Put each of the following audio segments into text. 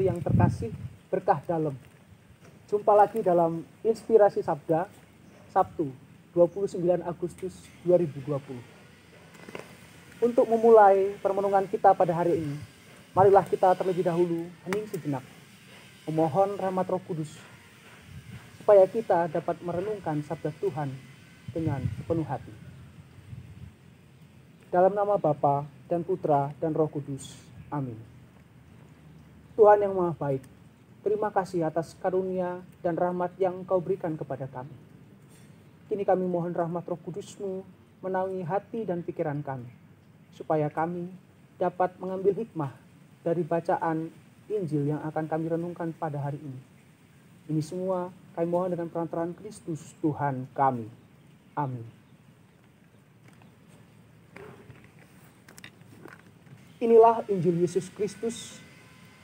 saudara-saudari yang terkasih, berkah dalam. Jumpa lagi dalam Inspirasi Sabda, Sabtu 29 Agustus 2020. Untuk memulai permenungan kita pada hari ini, marilah kita terlebih dahulu hening sejenak, memohon rahmat Roh Kudus, supaya kita dapat merenungkan sabda Tuhan dengan sepenuh hati. Dalam nama Bapa dan Putra dan Roh Kudus. Amin. Tuhan yang Maha Baik, terima kasih atas karunia dan rahmat yang Engkau berikan kepada kami. Kini kami mohon rahmat Roh Kudus-Mu menaungi hati dan pikiran kami, supaya kami dapat mengambil hikmah dari bacaan Injil yang akan kami renungkan pada hari ini. Ini semua kami mohon dengan perantaraan Kristus Tuhan kami. Amin. Inilah Injil Yesus Kristus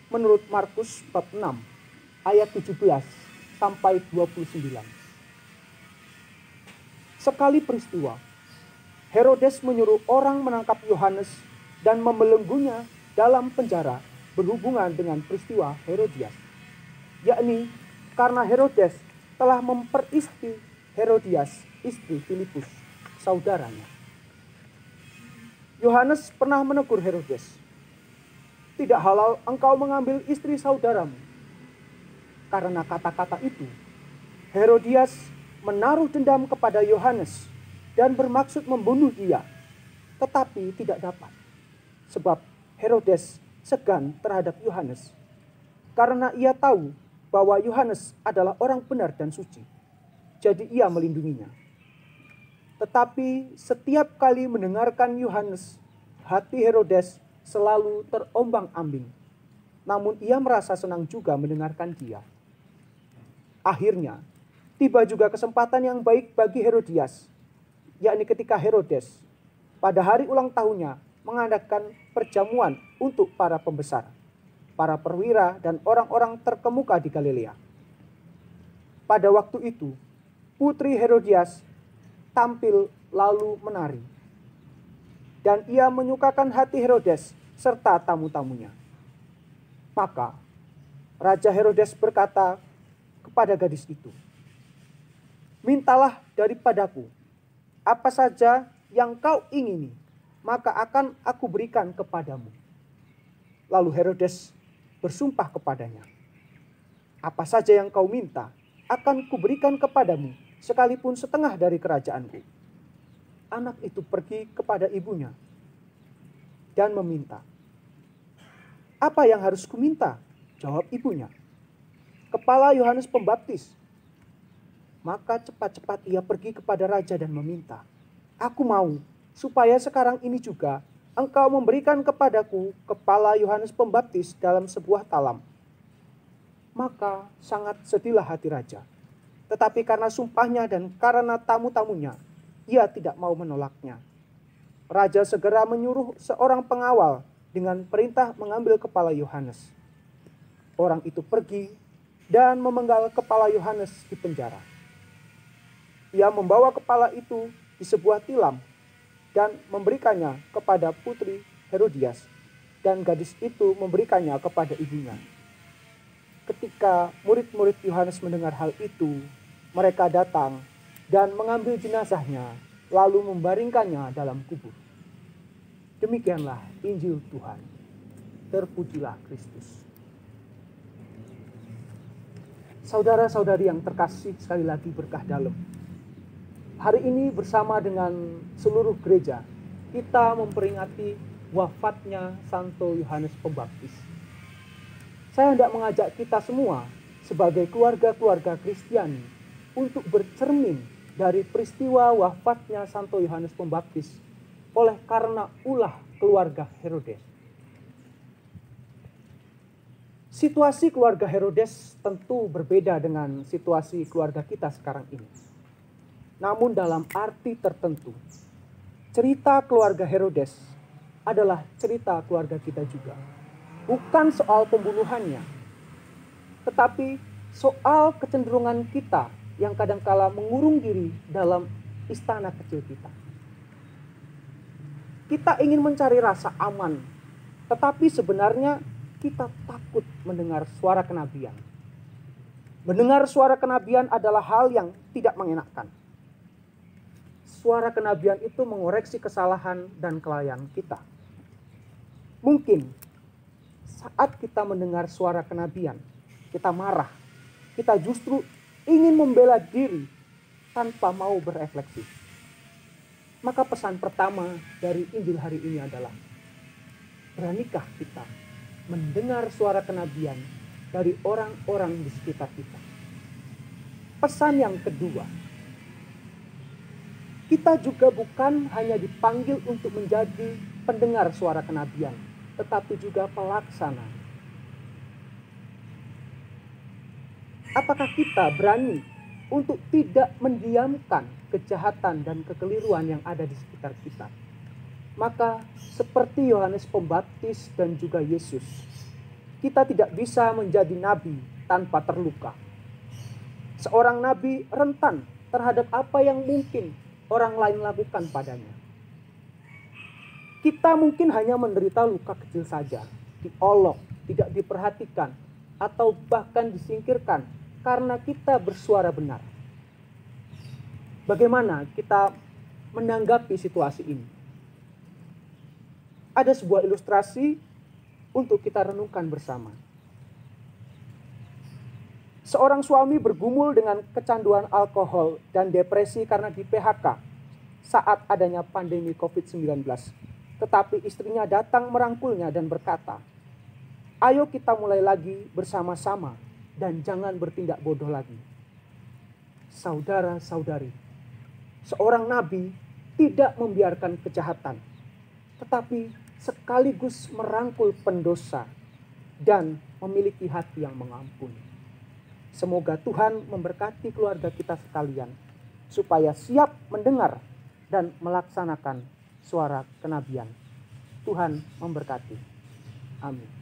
menurut Markus bab 6 ayat 17 sampai 29. Sekali peristiwa, Herodes menyuruh orang menangkap Yohanes dan membelenggunya dalam penjara berhubungan dengan peristiwa Herodias, yakni karena Herodes telah memperistri Herodias, istri Filipus, saudaranya. Yohanes pernah menegur Herodes, "Tidak halal engkau mengambil istri saudaramu." Karena kata-kata itu, Herodias menaruh dendam kepada Yohanes dan bermaksud membunuh dia, tetapi tidak dapat. Sebab Herodes segan terhadap Yohanes, karena ia tahu bahwa Yohanes adalah orang benar dan suci. Jadi ia melindunginya. Tetapi setiap kali mendengarkan Yohanes, hati Herodes selalu terombang-ambing. Namun ia merasa senang juga mendengarkan dia. Akhirnya, tiba juga kesempatan yang baik bagi Herodias, yakni ketika Herodes pada hari ulang tahunnya mengadakan perjamuan untuk para pembesar, para perwira dan orang-orang terkemuka di Galilea. Pada waktu itu, putri Herodias tampil lalu menari, dan ia menyukakan hati Herodes serta tamu-tamunya. Maka Raja Herodes berkata kepada gadis itu, "Mintalah daripadaku apa saja yang kau ingini, maka akan aku berikan kepadamu." Lalu Herodes bersumpah kepadanya, "Apa saja yang kau minta akan kuberikan kepadamu, sekalipun setengah dari kerajaanku." Anak itu pergi kepada ibunya dan meminta. "Apa yang harus kuminta?" jawab ibunya. "Kepala Yohanes Pembaptis." Maka cepat-cepat ia pergi kepada raja dan meminta, "Aku mau supaya sekarang ini juga engkau memberikan kepadaku kepala Yohanes Pembaptis dalam sebuah talam." Maka sangat sedihlah hati raja. Tetapi karena sumpahnya dan karena tamu-tamunya, ia tidak mau menolaknya. Raja segera menyuruh seorang pengawal dengan perintah mengambil kepala Yohanes. Orang itu pergi dan memenggal kepala Yohanes di penjara. Ia membawa kepala itu di sebuah tilam dan memberikannya kepada putri Herodias, dan gadis itu memberikannya kepada ibunya. Ketika murid-murid Yohanes mendengar hal itu, mereka datang dan mengambil jenazahnya, lalu membaringkannya dalam kubur. Demikianlah Injil Tuhan. Terpujilah Kristus. Saudara-saudari yang terkasih, sekali lagi berkah dalam. Hari ini bersama dengan seluruh gereja, kita memperingati wafatnya Santo Yohanes Pembaptis. Saya hendak mengajak kita semua sebagai keluarga-keluarga Kristiani untuk bercermin dari peristiwa wafatnya Santo Yohanes Pembaptis oleh karena ulah keluarga Herodes. Situasi keluarga Herodes tentu berbeda dengan situasi keluarga kita sekarang ini. Namun dalam arti tertentu, cerita keluarga Herodes adalah cerita keluarga kita juga. Bukan soal pembunuhannya, tetapi soal kecenderungan kita yang kadangkala mengurung diri dalam istana kecil kita. Kita ingin mencari rasa aman, tetapi sebenarnya kita takut mendengar suara kenabian. Mendengar suara kenabian adalah hal yang tidak mengenakan. Suara kenabian itu mengoreksi kesalahan dan kelalaian kita. Mungkin saat kita mendengar suara kenabian, kita marah, kita justru ingin membela diri tanpa mau berefleksi. Maka pesan pertama dari Injil hari ini adalah, beranikah kita mendengar suara kenabian dari orang-orang di sekitar kita? Pesan yang kedua, kita juga bukan hanya dipanggil untuk menjadi pendengar suara kenabian, tetapi juga pelaksana. Apakah kita berani untuk tidak mendiamkan kejahatan dan kekeliruan yang ada di sekitar kita? Maka seperti Yohanes Pembaptis dan juga Yesus, kita tidak bisa menjadi nabi tanpa terluka. Seorang nabi rentan terhadap apa yang mungkin orang lain lakukan padanya. Kita mungkin hanya menderita luka kecil saja, diolok, tidak diperhatikan, atau bahkan disingkirkan karena kita bersuara benar. Bagaimana kita menanggapi situasi ini? Ada sebuah ilustrasi untuk kita renungkan bersama. Seorang suami bergumul dengan kecanduan alkohol dan depresi karena di PHK saat adanya pandemi COVID-19. Tetapi istrinya datang merangkulnya dan berkata, "Ayo kita mulai lagi bersama-sama dan jangan bertindak bodoh lagi." Saudara-saudari, seorang nabi tidak membiarkan kejahatan, tetapi sekaligus merangkul pendosa dan memiliki hati yang mengampuni. Semoga Tuhan memberkati keluarga kita sekalian, supaya siap mendengar dan melaksanakan suara kenabian. Tuhan memberkati. Amin.